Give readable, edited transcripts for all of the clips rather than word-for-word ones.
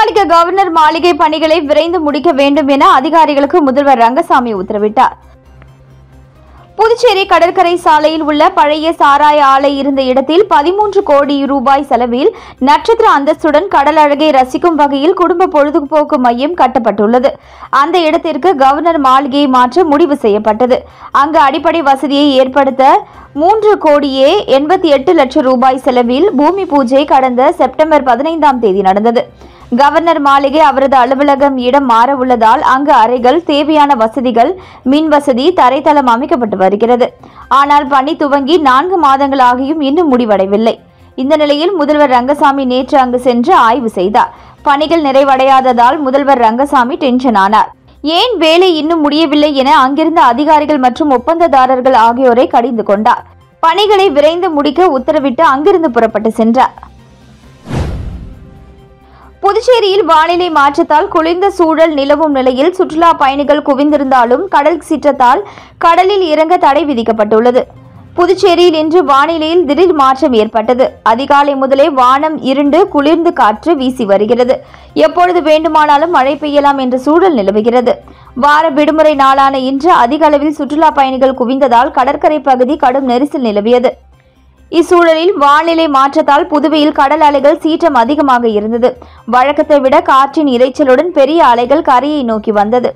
தற்காலிக கவர்னர் மாளிகை பணிகளை விரைந்து முடிக்க வேண்டும் என அதிகாரிகளுக்கு முதல்வர் ரங்கசாமி உத்தரவிட்டார். புதுச்சேரி கடற்கரை சாலையில் உள்ள பழைய சாராய ஆலை இருந்த இடத்தில் 13 கோடி ரூபாய் செலவில் நட்சத்திர அந்தஸ்துடன் கடல் அழகை ரசிக்கும் வகையில் குடும்ப பொழுதுபோக்கு மையம் கட்டப்பட்டுள்ளது. அந்த இடத்திற்கு கவர்னர் மாளிகையை மாற்ற முடிவு செய்யப்பட்டது. அங்கு அடிப்படை வசதியை ஏற்படுத்த 3 கோடியே 88 லட்சம் ரூபாய் செலவில் பூமி பூஜை கடந்த செப்டம்பர் 15ஆம் தேதி நடந்தது. கவர்னர் மாளிகை அவரது அலுவலகம் இடம் மாற உள்ளதால் அங்கு அறைகள், தேவையான வசதிகள், மின் வசதி, தரைத்தளம் அமைக்கப்பட்டு வருகிறது. ஆனால் பணி துவங்கி 4 மாதங்கள் ஆகியும் இன்னும் முடிவடையவில்லை. இந்த நிலையில் முதல்வர் ரங்கசாமி நேற்று அங்கு சென்று ஆய்வு செய்தார். பணிகள் நிறைவடையாததால் முதல்வர் ரங்கசாமி டென்ஷன் ஆனார். ஏன் வேலை இன்னும் முடியவில்லை என அங்கிருந்த அதிகாரிகள் மற்றும் ஒப்பந்ததாரர்கள் ஆகியோரை கடிந்து கொண்டார். பணிகளை விரைந்து முடிக்க உத்தரவிட்டு அங்கிருந்து புறப்பட்டு சென்றார். புதுச்சேரியில் வானிலை மாற்றத்தால் குளிர்ந்த சூழல் நிலவும் நிலையில் சுற்றுலா பயணிகள் குவிந்திருந்தாலும் கடல் சீற்றத்தால் கடலில் இறங்க தடை விதிக்கப்பட்டுள்ளது. புதுச்சேரியில் இன்று வானிலையில் திடீர் மாற்றம் ஏற்பட்டது. அதிகாலை முதலே வானம் இருண்டு குளிர்ந்து காற்று வீசி வருகிறது. எப்பொழுது வேண்டுமானாலும் மழை பெய்யலாம் என்ற சூழல் நிலவுகிறது. வார விடுமுறை நாளான இன்று அதிக அளவில் சுற்றுலா பயணிகள் குவிந்ததால் கடற்கரை பகுதி கடும் நெரிசல் நிலவியது. இச்சூழலில் வானிலை மாற்றத்தால் புதுவையில் கடல் அலைகள் சீற்றம் அதிகமாக இருந்தது. வழக்கத்தை விட காற்றின் இரைச்சலுடன் பெரிய அலைகள் கரையை நோக்கி வந்தது.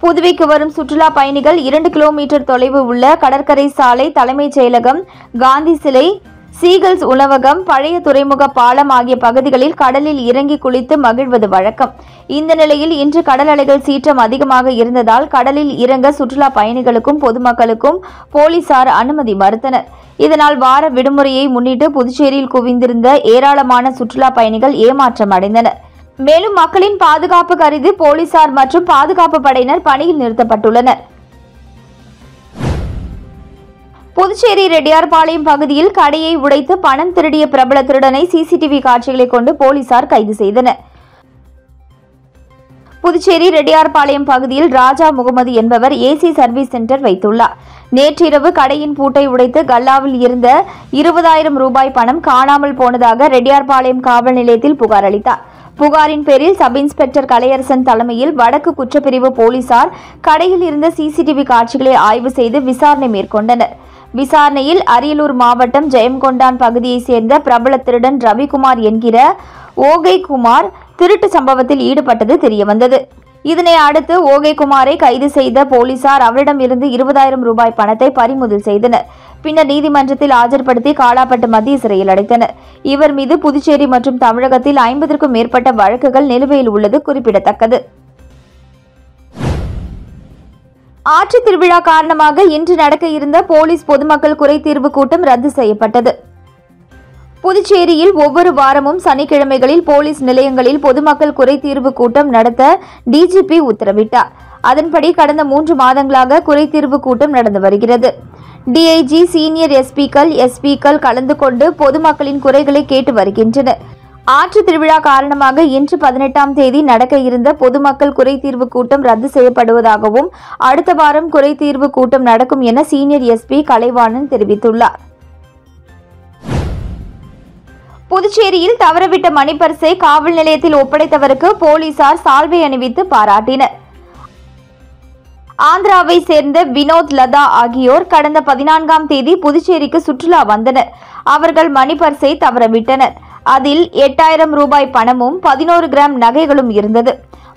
புதுவைக்கு வரும் சுற்றுலா பயணிகள் 2 கிலோமீட்டர் தொலைவு உள்ள கடற்கரை சாலை, தலைமைச் செயலகம், காந்தி சிலை, சீகல்ஸ் உணவகம், பழைய துறைமுக பாலம் ஆகிய பகுதிகளில் கடலில் இறங்கி குளித்து மகிழ்வது வழக்கம். இந்த நிலையில் இன்று கடல் அலைகள் சீற்றம் அதிகமாக இருந்ததால் கடலில் இறங்க சுற்றுலா பயணிகளுக்கும் பொதுமக்களுக்கும் போலீசார் அனுமதி மறுத்தனர். இதனால் வார விடுமுறையை முன்னிட்டு புதுச்சேரியில் குவிந்திருந்த ஏராளமான சுற்றுலா பயணிகள் ஏமாற்றம் அடைந்தனர். மேலும் மக்களின் பாதுகாப்பு கருதி போலீசார் மற்றும் பாதுகாப்பு படையினர் பணியில் நிறுத்தப்பட்டுள்ளனர். புதுச்சேரி ரெட்டியார்பாளையம் பகுதியில் கடையை உடைத்து பணம் திருடிய பிரபல திருடனை சிசிடிவி காட்சிகளை கொண்டு போலீசார் கைது செய்தனர். புதுச்சேரி ரெட்டியார்பாளையம் பகுதியில் ராஜா முகமது என்பவர் ஏசி சர்வீஸ் சென்டர் வைத்துள்ளார். நேற்றிரவு கடையின் பூட்டை உடைத்து கல்லாவில் இருந்த 20,000 ரூபாய் பணம் காணாமல் போனதாக ரெட்டியார்பாளையம் காவல் நிலையத்தில் புகார் அளித்தார். புகாரின் பேரில் சப் இன்ஸ்பெக்டர் கலையரசன் தலைமையில் வடக்கு குற்றப்பிரிவு போலீசார் கடையில் இருந்த சிசிடிவி காட்சிகளை ஆய்வு செய்து விசாரணை மேற்கொண்டனர். விசாரணையில் அரியலூர் மாவட்டம் ஜெயங்கொண்டான் பகுதியைச் சேர்ந்த பிரபல திருடன் ரவிக்குமார் என்கிற ஓகை குமார் திருட்டு சம்பவத்தில் ஈடுபட்டது தெரியவந்தது. இதனை அடுத்து ஓகை குமாரை கைது செய்த போலீசார் அவரிடம் இருந்து 20,000 ரூபாய் பணத்தை பறிமுதல் செய்தனர். பின்னர் நீதிமன்றத்தில் ஆஜர்படுத்தி காலாப்பட்டு மத்திய சிறையில் அடைத்தனர். இவர் மீது புதுச்சேரி மற்றும் தமிழகத்தில் 50க்கும் மேற்பட்ட வழக்குகள் நிலுவையில் உள்ளது குறிப்பிடத்தக்கது. ஆற்று திருவிழா காரணமாக இன்று நடக்க இருந்த போலீஸ் பொதுமக்கள் குறைதீர்வு கூட்டம் ரத்து செய்யப்பட்டது. புதுச்சேரியில் ஒவ்வொரு வாரமும் சனிக்கிழமைகளில் போலீஸ் நிலையங்களில் பொதுமக்கள் குறைதீர்வு கூட்டம் நடத்த டிஜிபி உத்தரவிட்டார். அதன்படி கடந்த 3 மாதங்களாக குறைதீர்வு கூட்டம் நடந்து வருகிறது. டிஐஜி, சீனியர் எஸ்பிக்கள் கலந்து கொண்டு பொதுமக்களின் குறைகளை கேட்டு வருகின்றனர். ஆற்று திருவிழா காரணமாக இன்று 18ஆம் தேதி நடக்க இருந்த பொதுமக்கள் குறைதீர்வு கூட்டம் ரத்து செய்யப்படுவதாகவும் அடுத்த வாரம் குறைதீர்வு கூட்டம் நடக்கும் என சீனியர் எஸ்பி கலைவாணன் தெரிவித்துள்ளார். புதுச்சேரியில் தவறவிட்ட மணிப்பர்ஸை காவல் நிலையத்தில் ஒப்படைத்தவருக்கு போலீசார் சால்வை அணிவித்து பாராட்டினர். ஆந்திராவை சேர்ந்த வினோத், லதா ஆகியோர் கடந்த 14ஆம் தேதி புதுச்சேரிக்கு சுற்றுலா வந்தனர். அவர்கள் மணிப்பர்ஸை தவறவிட்டனர். அதில் 8,000 ரூபாய் பணமும் 11 கிராம் நகைகளும் இருந்தது.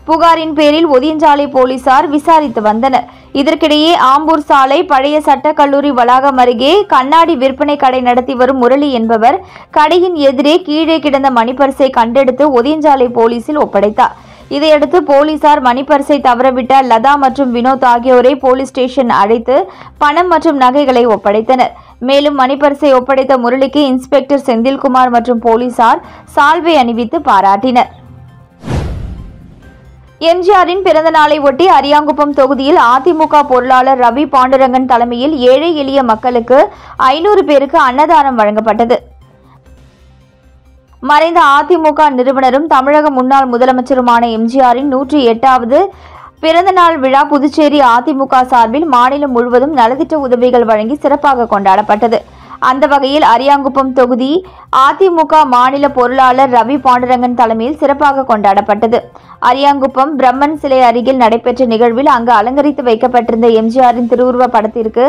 புகாரின் பேரில் ஒதியஞ்சாலை போலீசார் விசாரித்து வந்தனர். இதற்கிடையே ஆம்பூர் சாலை பழைய சட்டக்கல்லூரி வளாகம் அருகே கண்ணாடி விற்பனை கடை நடத்தி வரும் முரளி என்பவர் கடையின் எதிரே கீழே கிடந்த மணிப்பர்ஸை கண்டெடுத்து ஒதியஞ்சாலை போலீசில் ஒப்படைத்தார். இதையடுத்து போலீசார் மணிப்பர்ஸை தவறவிட்ட லதா மற்றும் வினோத் ஆகியோரை போலீஸ் ஸ்டேஷன் அழைத்து பணம் மற்றும் நகைகளை ஒப்படைத்தனர். மேலும் மணிப்பர்ஸை ஒப்படைத்த முரளிக்கு இன்ஸ்பெக்டர் செந்தில்குமார் மற்றும் போலீசார் சால்வை அணிவித்து பாராட்டினர். எம்ஜிஆரின் பிறந்த நாளை ஒட்டி அரியாங்குப்பம் தொகுதியில் அதிமுக பொருளாளர் ரவி பாண்டுரங்கன் தலைமையில் ஏழை எளிய மக்களுக்கு 500 பேருக்கு அன்னதானம் வழங்கப்பட்டது. மறைந்த அதிமுக நிறுவனரும் தமிழக முன்னாள் முதலமைச்சருமான எம்ஜிஆரின் 108வது பிறந்தநாள் விழா புதுச்சேரி அதிமுக சார்பில் மாநிலம் முழுவதும் நலத்திட்ட உதவிகள் வழங்கி சிறப்பாக கொண்டாடப்பட்டது. அந்த வகையில் அரியாங்குப்பம் தொகுதி அதிமுக மாநில பொருளாளர் ரவி பாண்டுரங்கன் தலைமையில் சிறப்பாக கொண்டாடப்பட்டது. அரியாங்குப்பம் பிரம்மன் சிலை அருகில் நடைபெற்ற நிகழ்வில் அங்கு அலங்கரித்து வைக்கப்பட்டிருந்த எம்ஜிஆரின் திருவுருவ படத்திற்கு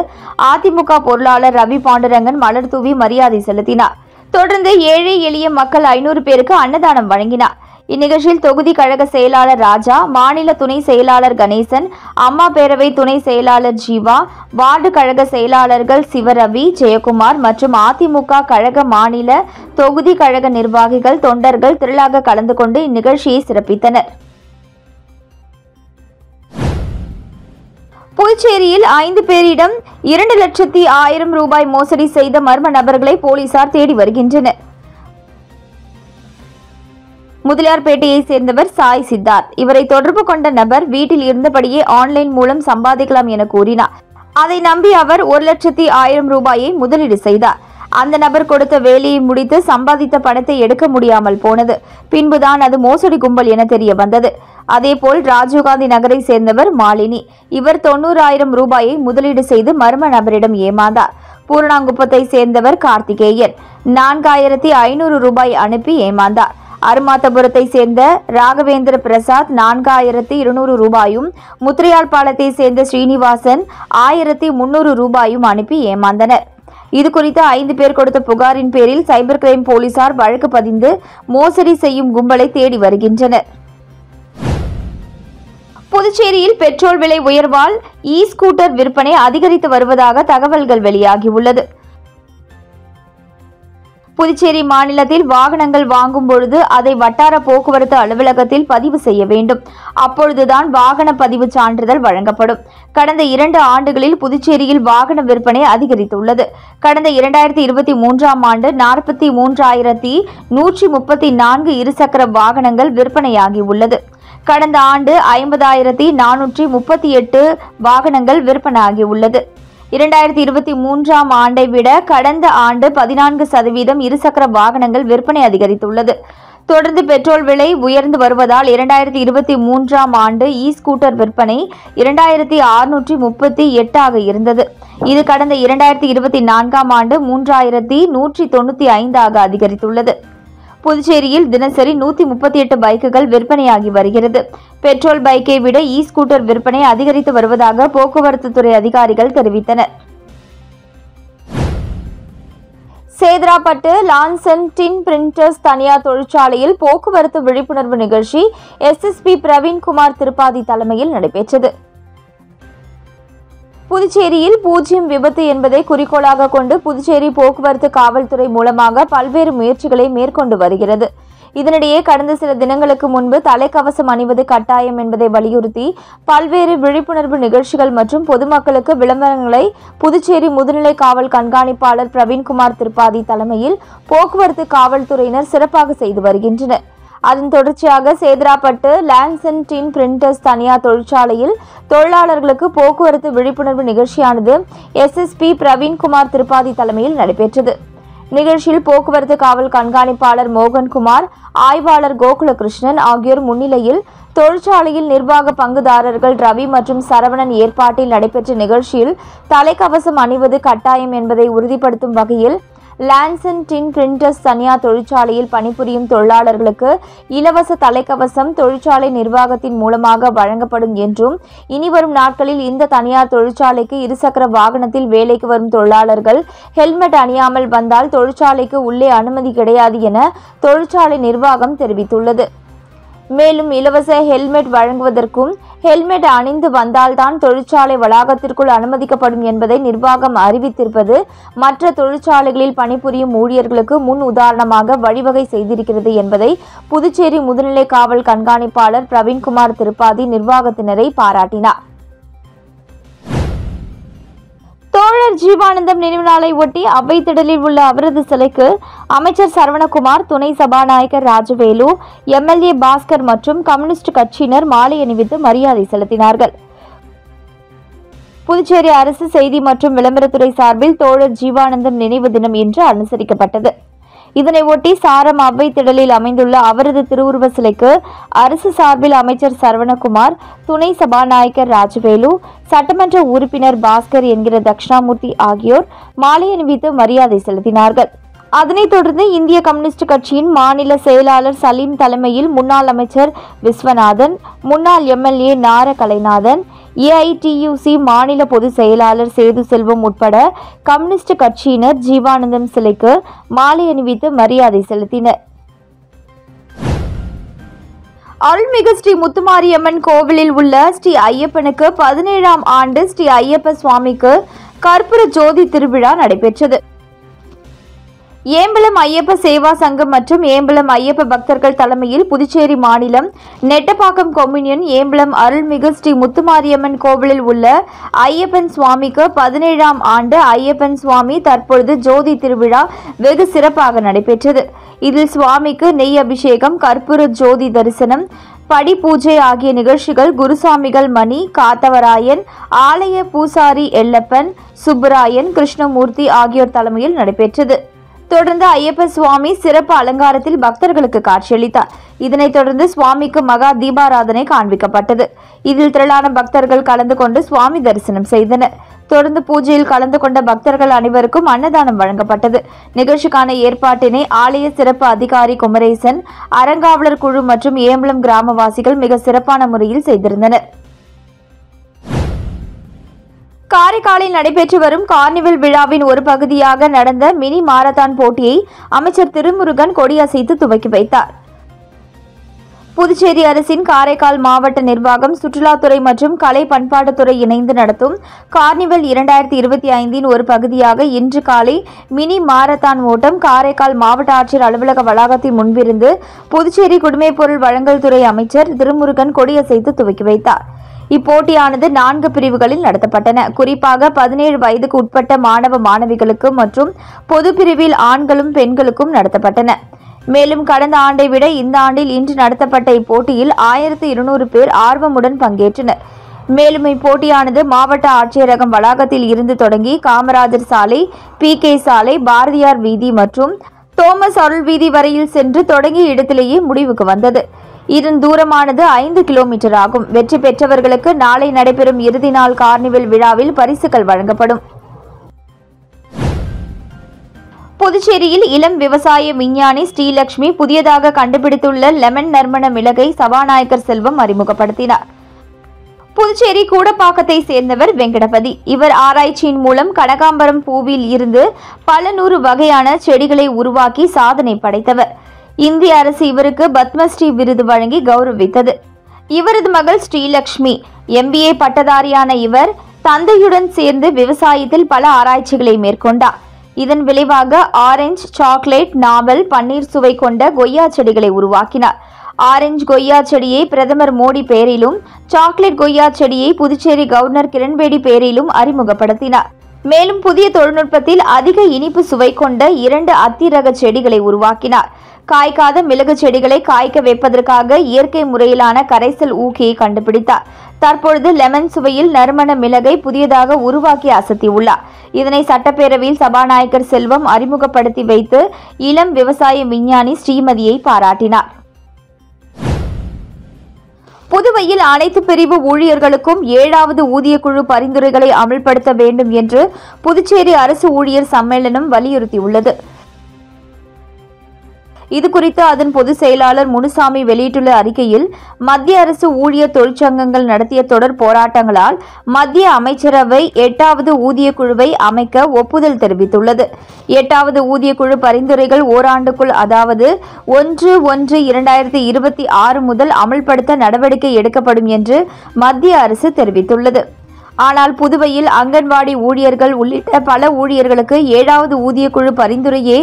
அதிமுக பொருளாளர் ரவி பாண்டுரங்கன் மலர் தூவி மரியாதை செலுத்தினார். தொடர்ந்து ஏழை எளிய மக்கள் 500 பேருக்கு அன்னதானம் வழங்கினார். இந்நிகழ்ச்சியில் தொகுதி கழக செயலாளர் ராஜா, மாநில துணை செயலாளர் கணேசன், அம்மா பேரவை துணை செயலாளர் ஜீவா, வார்டு கழக செயலாளர்கள் சிவரவி, ஜெயக்குமார் மற்றும் அதிமுக கழக மாநில தொகுதி கழக நிர்வாகிகள், தொண்டர்கள் திரளாக கலந்து கொண்டு இந்நிகழ்ச்சியை சிறப்பித்தனர். புதுச்சேரியில் 5 பேரிடம் 2,00,000 ரூபாய் மோசடி செய்த மர்ம நபர்களை போலீசார் தேடி வருகின்றனர். முதலியார்பேட்டையை சேர்ந்தவர் சாய் சித்தார்த். இவரை தொடர்பு கொண்ட நபர் வீட்டில் இருந்தபடியே ஆன்லைன் மூலம் சம்பாதிக்கலாம் என கூறினார். அதை நம்பி அவர் 1,00,000 ரூபாயை முதலீடு செய்தார். அந்த நபர் கொடுத்த வேலையை முடித்து சம்பாதித்த பணத்தை எடுக்க முடியாமல் போனது. பின்புதான் அது மோசடி கும்பல் என தெரிய வந்தது. அதேபோல் ராஜீவ்காந்தி நகரை சேர்ந்தவர் மாலினி. இவர் 90,000 ரூபாயை முதலீடு செய்து மர்ம நபரிடம் ஏமாந்தார். பூரணாங்குப்பத்தை சேர்ந்தவர் கார்த்திகேயன் 4,500 ரூபாய் அனுப்பி ஏமாந்தார். அருமாத்தபுரத்தை சேர்ந்த ராகவேந்திர பிரசாத் 4,200 ரூபாயும், முத்திரையாழ்பாலத்தை சேர்ந்த ஸ்ரீனிவாசன் 1,300 ரூபாயும் அனுப்பி ஏமாந்தனர். இதுகுறித்து 5 பேர் கொடுத்த புகாரின் பேரில் சைபர் கிரைம் போலீசார் வழக்கு பதிந்து மோசடி செய்யும் கும்பலை தேடி வருகின்றனர். புதுச்சேரியில் பெட்ரோல் விலை உயர்வால் ஸ்கூட்டர் விற்பனை அதிகரித்து வருவதாக தகவல்கள் வெளியாகியுள்ளது. புதுச்சேரி மாநிலத்தில் வாகனங்கள் வாங்கும் பொழுது அதை வட்டார போக்குவரத்து அலுவலகத்தில் பதிவு செய்ய வேண்டும். அப்பொழுதுதான் வாகன பதிவு சான்றிதழ் வழங்கப்படும். கடந்த 2 ஆண்டுகளில் புதுச்சேரியில் வாகன விற்பனை அதிகரித்துள்ளது. கடந்த 2023ஆம் ஆண்டு 43,134 இருசக்கர வாகனங்கள் விற்பனையாகியுள்ளது. கடந்த ஆண்டு 50,438 வாகனங்கள் விற்பனையாகியுள்ளது. 2023ஆம் ஆண்டை விட கடந்த ஆண்டு 14% இருசக்கர வாகனங்கள் விற்பனை அதிகரித்துள்ளது. தொடர்ந்து பெட்ரோல் விலை உயர்ந்து வருவதால் 2023ஆம் ஆண்டு ஸ்கூட்டர் விற்பனை 2,638 ஆக இருந்தது. இது கடந்த 2024ஆம் ஆண்டு 3,195 ஆக அதிகரித்துள்ளது. புதுச்சேரியில் தினசரி 138 பைக்குகள் விற்பனையாகி வருகிறது. பெட்ரோல் பைக்கை விட ஸ்கூட்டர் விற்பனை அதிகரித்து வருவதாக போக்குவரத்து துறை அதிகாரிகள் தெரிவித்தனர். சேதராப்பட்டு லான்சன் டின் பிரிண்டர்ஸ் தனியார் தொழிற்சாலையில் போக்குவரத்து விழிப்புணர்வு நிகழ்ச்சி எஸ்எஸ்பி பிரவீன்குமார் திரிபாதி தலைமையில் நடைபெற்றது. புதுச்சேரியில் 0 விபத்து என்பதை குறிக்கோளாக கொண்டு புதுச்சேரி போக்குவரத்து காவல்துறை மூலமாக பல்வேறு முயற்சிகளை மேற்கொண்டு வருகிறது. இதனிடையே கடந்த சில தினங்களுக்கு முன்பு தலைக்கவசம் அணிவது கட்டாயம் என்பதை வலியுறுத்தி பல்வேறு விழிப்புணர்வு நிகழ்ச்சிகள் மற்றும் பொதுமக்களுக்கு விளம்பரங்களை புதுச்சேரி முதுநிலை காவல் கண்காணிப்பாளர் பிரவீன்குமார் திரிபாதி தலைமையில் போக்குவரத்து காவல்துறையினர் சிறப்பாக செய்து வருகின்றனர். அதன் தொடர்ச்சியாக சேதராப்பட்டு லான்சன் டின் பிரிண்டர்ஸ் தனியார் தொழிற்சாலையில் தொழிலாளர்களுக்கு போக்குவரத்து விழிப்புணர்வு நிகழ்ச்சியானது எஸ்எஸ்பி பிரவீன்குமார் திரிபாதி தலைமையில் நடைபெற்றது. நிகழ்ச்சியில் போக்குவரத்து காவல் கண்காணிப்பாளர் மோகன்குமார், ஆய்வாளர் கோகுலகிருஷ்ணன் ஆகியோர் முன்னிலையில் தொழிற்சாலையில் நிர்வாக பங்குதாரர்கள் ரவி மற்றும் சரவணன் ஏற்பாட்டில் நடைபெற்ற நிகழ்ச்சியில் தலைக்கவசம் அணிவது கட்டாயம் என்பதை உறுதிப்படுத்தும் வகையில் லான்சன் டின் பிரிண்டர்ஸ் தனியார் தொழிற்சாலையில் பணிபுரியும் தொழிலாளர்களுக்கு இலவச தலைக்கவசம் தொழிற்சாலை நிர்வாகத்தின் மூலமாக வழங்கப்படும் என்றும், இனிவரும் நாட்களில் இந்த தனியார் தொழிற்சாலைக்கு இருசக்கர வாகனத்தில் வேலைக்கு வரும் தொழிலாளர்கள் ஹெல்மெட் அணியாமல் வந்தால் தொழிற்சாலைக்கு உள்ளே அனுமதி கிடையாது என தொழிற்சாலை நிர்வாகம் தெரிவித்துள்ளது. மேலும் இலவச ஹெல்மெட் வழங்குவதற்கும் ஹெல்மெட் அணிந்து வந்தால்தான் தொழிற்சாலை வளாகத்திற்குள் அனுமதிக்கப்படும் என்பதை நிர்வாகம் அறிவித்திருப்பது மற்ற தொழிற்சாலைகளில் பணிபுரியும் ஊழியர்களுக்கு முன் உதாரணமாக வழிவகை செய்திருக்கிறது என்பதை புதுச்சேரி முதுநிலை காவல் கண்காணிப்பாளர் பிரவீன்குமார் திரிபாதி நிர்வாகத்தினரை பாராட்டினார். தோழர் ஜீவானந்தம் நினைவு நாளை ஒட்டி அவ்வைத்திடலில் உள்ள அவரது சிலைக்கு அமைச்சர் சரவணகுமார், துணை சபாநாயகர் ராஜவேலு, எம்எல்ஏ பாஸ்கர் மற்றும் கம்யூனிஸ்ட் கட்சியினர் மாலை அணிவித்து மரியாதை செலுத்தினார்கள். புதுச்சேரி அரசு செய்தி மற்றும் விளம்பரத்துறை சார்பில் தோழர் ஜீவானந்தம் நினைவு தினம் இன்று அனுசரிக்கப்பட்டது. இதனை ஒட்டி சாரம் அவ்வை திடலில் அமைந்துள்ள அவரது திருவுருவ சிலைக்கு அரசு சார்பில் அமைச்சர் சரவணகுமார், துணை சபாநாயகர் ராஜவேலு, சட்டமன்ற உறுப்பினர் பாஸ்கர் என்கிற தட்சிணாமூர்த்தி ஆகியோர் மாலை அணிவித்து மரியாதை செலுத்தினார்கள். அதனைத் தொடர்ந்து இந்திய கம்யூனிஸ்ட் கட்சியின் மாநில செயலாளர் சலீம் தலைமையில் முன்னாள் அமைச்சர் விஸ்வநாதன், முன்னாள் எம்எல்ஏ நார கலைநாதன், ஏஐடியூசி மாநில பொதுச் செயலாளர் சேது செல்வம் உட்பட கம்யூனிஸ்ட் கட்சியினர் ஜீவானந்தம் சிலைக்கு மாலை அணிவித்து மரியாதை செலுத்தினர். அருள்மிகு ஸ்ரீ முத்துமாரியம்மன் கோவிலில் உள்ள ஸ்ரீ ஐயப்பனுக்கு 17ஆம் ஆண்டு ஸ்ரீ ஐயப்ப சுவாமிக்கு கற்பூர ஜோதி திருவிழா நடைபெற்றது. ஏம்பலம் ஐயப்ப சேவா சங்கம் மற்றும் ஏம்பலம் ஐயப்ப பக்தர்கள் தலைமையில் புதுச்சேரி மாநிலம் நெட்டப்பாக்கம் கொம்யூனியன் ஏம்பலம் அருள்மிகு ஸ்ரீ முத்துமாரியம்மன் கோவிலில் உள்ள ஐயப்பன் சுவாமிக்கு 17ஆம் ஆண்டு ஐயப்பன் சுவாமி தற்பொழுது ஜோதி திருவிழா வெகு சிறப்பாக நடைபெற்றது. இதில் சுவாமிக்கு நெய் அபிஷேகம், கற்பூர ஜோதி தரிசனம், படி பூஜை ஆகிய நிகழ்ச்சிகள் குருசாமிகள் மணி, காத்தவராயன், ஆலய பூசாரி எல்லப்பன், சுப்பராயன், கிருஷ்ணமூர்த்தி ஆகியோர் தலைமையில் நடைபெற்றது. தொடர்ந்து ஐயப்ப சுவாமி சிறப்பு அலங்காரத்தில் பக்தர்களுக்கு காட்சியளித்தார். இதனைத் தொடர்ந்து சுவாமிக்கு மகா தீபாராதனை காண்பிக்கப்பட்டது. இதில் திரளான பக்தர்கள் கலந்து கொண்டு சுவாமி தரிசனம் செய்தனர். தொடர்ந்து பூஜையில் கலந்து கொண்ட பக்தர்கள் அனைவருக்கும் அன்னதானம் வழங்கப்பட்டது. நிகழ்ச்சிக்கான ஏற்பாட்டினை ஆலய சிறப்பு அதிகாரி குமரேசன், அறங்காவலர் குழு மற்றும் ஏம்பலம் கிராமவாசிகள் மிக சிறப்பான முறையில் செய்திருந்தனர். காரைக்காலில் நடைபெற்று வரும் கார்னிவல் விழாவின் ஒரு பகுதியாக நடந்த மினி மாரத்தான் போட்டியை அமைச்சர் திருமுருகன் கொடியசைத்து துவக்கி வைத்தார். புதுச்சேரி அரசின் காரைக்கால் மாவட்ட நிர்வாகம், சுற்றுலாத்துறை மற்றும் கலை பண்பாட்டுத்துறை இணைந்து நடத்தும் கார்னிவல் 2025 ஒரு பகுதியாக இன்று காலை மினி மாரத்தான் ஓட்டம் காரைக்கால் மாவட்ட ஆட்சியர் அலுவலக வளாகத்தின் முன்பிருந்து புதுச்சேரி குடிமைப்பொருள் வழங்கல் துறை அமைச்சர் திருமுருகன் கொடியசைத்து துவக்கி வைத்தார். இப்போட்டியானது 4 பிரிவுகளில் நடத்தப்பட்டன. குறிப்பாக 17 வயதுக்கு உட்பட்ட மாணவ மாணவிகளுக்கு மற்றும் பொது பிரிவில் ஆண்களும் பெண்களுக்கும் நடத்தப்பட்டன. மேலும் கடந்த ஆண்டை விட இந்த ஆண்டில் இன்று நடத்தப்பட்ட இப்போட்டியில் 1200 பேர் ஆர்வமுடன் பங்கேற்றனர். மேலும் இப்போட்டியானது மாவட்ட ஆட்சியரகம் வளாகத்தில் இருந்து தொடங்கி காமராஜர் சாலை, PK சாலை, பாரதியார் வீதி மற்றும் தோமஸ் அருள் வீதி வரையில் சென்று தொடங்கிய இடத்திலேயே முடிவுக்கு வந்தது. இதன் தூரமானது 5 கிலோமீட்டர் ஆகும். வெற்றி பெற்றவர்களுக்கு நாளை நடைபெறும் இறுதி நாள் கார்னிவல் விழாவில் பரிசுகள் வழங்கப்படும். புதுச்சேரியில் இளம் விவசாய விஞ்ஞானி ஸ்ரீலட்சுமி புதியதாக கண்டுபிடித்துள்ள லெமன் நறுமண மிளகை சபாநாயகர் செல்வம் அறிமுகப்படுத்தினார். புதுச்சேரி கூடப்பாக்கத்தை சேர்ந்தவர் வெங்கடபதி. இவர் ஆராய்ச்சியின் மூலம் கனகாம்பரம் பூவில் இருந்து பல 100 வகையான செடிகளை உருவாக்கி சாதனை படைத்தவர். இந்திய அரசு இவருக்கு பத்மஸ்ரீ விருது வழங்கி கௌரவித்தது. இவரது மகள் ஸ்ரீலட்சுமி MBA பட்டதாரியான இவர் தந்தையுடன் சேர்ந்து விவசாயத்தில் பல ஆராய்ச்சிகளை மேற்கொண்டார். இதன் விளைவாக ஆரஞ்சு, சாக்லேட், நாவல், பன்னீர் சுவை கொண்ட கொய்யா செடிகளை உருவாக்கினார். ஆரஞ்சு கொய்யா செடியை பிரதமர் மோடி பெயரிலும், சாக்லேட் கொய்யா செடியை புதுச்சேரி கவர்னர் கிரண்பேடி பெயரிலும் அறிமுகப்படுத்தினார். மேலும் புதிய தொழில்நுட்பத்தில் அதிக இனிப்பு சுவை கொண்ட 2 அத்தி ரக செடிகளை உருவாக்கினார். காய்க்காத மிளகு செடிகளை காய்க்க வைப்பதற்காக இயற்கை முறையிலான கரைசல் ஊக்கியை கண்டுபிடித்தார். தற்பொழுது லெமன் சுவையில் நறுமண மிளகை புதியதாக உருவாக்கி அசத்தியுள்ளார். இதனை சட்டப்பேரவையில் சபாநாயகர் செல்வம் அறிமுகப்படுத்தி வைத்து இளம் விவசாய விஞ்ஞானி ஸ்ரீமதியை பாராட்டினார். புதுவையில் அனைத்து பிரிவு ஊழியர்களுக்கும் 7வது ஊதியக்குழு பரிந்துரைகளை அமல்படுத்த வேண்டும் என்று புதுச்சேரி அரசு ஊழியர் சம்மேளனம் வலியுறுத்தியுள்ளது. இதுகுறித்து அதன் பொதுச் செயலாளர் முனுசாமி வெளியிட்டுள்ள அறிக்கையில், மத்திய அரசு ஊழியர் தொழிற்சங்கங்கள் நடத்திய தொடர் போராட்டங்களால் மத்திய அமைச்சரவை 8வது ஊதியக்குழுவை அமைக்க ஒப்புதல் தெரிவித்துள்ளது. 8வது ஊதியக்குழு பரிந்துரைகள் ஓராண்டுக்குள், அதாவது 1/1/2026 முதல் அமல்படுத்த நடவடிக்கை எடுக்கப்படும் என்று மத்திய அரசு தெரிவித்துள்ளது. ஆனால் புதுவையில் அங்கன்வாடி ஊழியர்கள் உள்ளிட்ட பல ஊழியர்களுக்கு 7வது ஊதியக்குழு பரிந்துரையே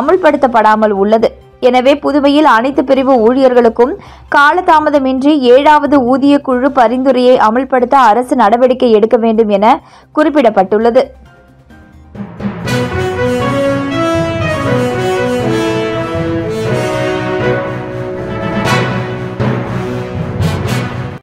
அமல்படுத்தப்படாமல் உள்ளது. எனவே புதுவையில் அனைத்து பிரிவு ஊழியர்களுக்கும் காலதாமதமின்றி 7வது ஊதியக்குழு பரிந்துரையை அமல்படுத்த அரசு நடவடிக்கை எடுக்க வேண்டும் என குறிப்பிடப்பட்டுள்ளது.